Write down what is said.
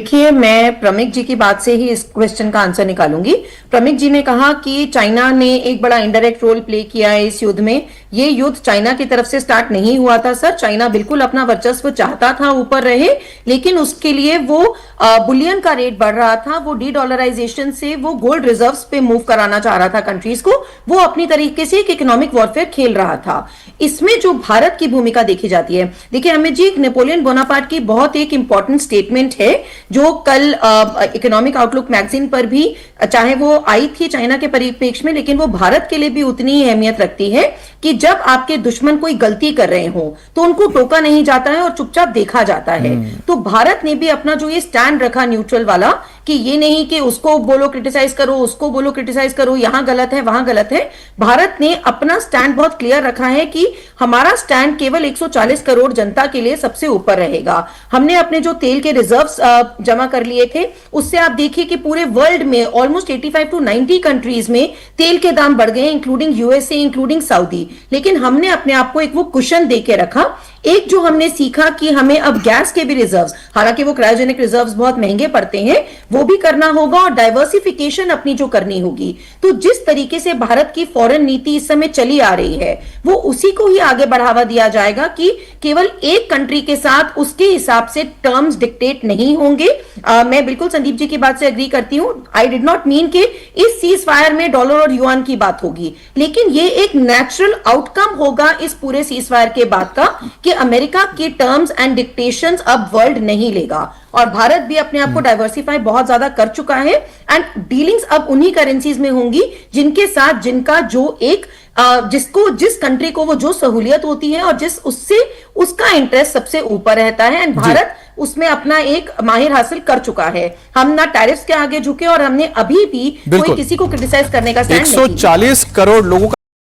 देखिए, मैं प्रमिक जी की बात से ही इस क्वेश्चन का आंसर निकालूंगी। प्रमिक जी ने कहा कि चाइना ने एक बड़ा इनडायरेक्ट रोल प्ले किया है इस युद्ध में। ये युद्ध चाइना की तरफ से स्टार्ट नहीं हुआ था सर। चाइना बिल्कुल अपना वर्चस्व चाहता था ऊपर रहे, लेकिन उसके लिए वो बुलियन का रेट बढ़ रहा था। वो डी डॉलराइजेशन से वो गोल्ड रिजर्व्स पे मूव कराना चाह रहा था कंट्रीज को। वो अपनी तरीके से एक इकोनॉमिक वॉरफेयर खेल रहा था। इसमें जो भारत की भूमिका देखी जाती है, देखिए अमित जी, नेपोलियन बोनापार्ट की बहुत एक इंपॉर्टेंट स्टेटमेंट है जो कल इकोनॉमिक आउटलुक मैगजीन पर भी, चाहे वो आई थी चाइना के परिप्रेक्ष्य में, लेकिन वो भारत के लिए भी उतनी ही अहमियत रखती है कि जब आपके दुश्मन कोई गलती कर रहे हो तो उनको टोका नहीं जाता है और चुपचाप देखा जाता है। तो भारत ने भी अपना जो ये स्टैंड रखा न्यूट्रल वाला, कि ये नहीं कि उसको बोलो क्रिटिसाइज करो, उसको बोलो क्रिटिसाइज करो, यहां गलत है वहां गलत है। भारत ने अपना स्टैंड बहुत क्लियर रखा है कि हमारा स्टैंड केवल 140 करोड़ जनता के लिए सबसे ऊपर रहेगा। हमने अपने जो तेल के रिजर्व्स जमा कर लिए थे, उससे आप देखिए कि पूरे वर्ल्ड में ऑलमोस्ट 85 टू 90 कंट्रीज में तेल के दाम बढ़ गए, इंक्लूडिंग यूएसए, इंक्लूडिंग सऊदी। लेकिन हमने अपने आप को एक वो कुशन देके रखा। एक जो हमने सीखा कि हमें अब गैस के भी रिजर्व्स, हालांकि वो क्रायोजेनिक रिजर्व्स बहुत महंगे पड़ते हैं, वो भी करना होगा और डाइवर्सिफिकेशन अपनी जो करनी होगी। तो जिस तरीके से भारत की फॉरेन नीति इस समय चली आ रही है, वो उसी को ही आगे बढ़ावा दिया जाएगा कि केवल एक कंट्री के साथ उसके हिसाब से टर्म्स डिक्टेट नहीं होंगे। मैं बिल्कुल संदीप जी की बात से एग्री करती हूं। आई डिड नॉट मीन कि इस सीज फायर में डॉलर और युआन की बात होगी, लेकिन ये एक नेचुरल आउटकम होगा इस पूरे सीज फायर के बाद का, कि अमेरिका की टर्म्स एंड डिक्टेशंस अब वर्ल्ड नहीं लेगा। और भारत भी अपने आप को डाइवर्सिफाई बहुत ज्यादा कर चुका है एंड डीलिंग्स अब उन्हीं करेंसीज में होंगी जिनके साथ जिनका जो एक जिसको जिस कंट्री को वो जो सहूलियत होती है और जिस उससे उसका इंटरेस्ट सबसे ऊपर रहता है। एंड भारत उसमें अपना एक माहिर हासिल कर चुका है। हम ना टैरिफ्स के आगे झुके और हमने अभी भी कोई किसी को क्रिटिसाइज करने का स्टैंड नहीं लिया। 140 करोड़ लोगों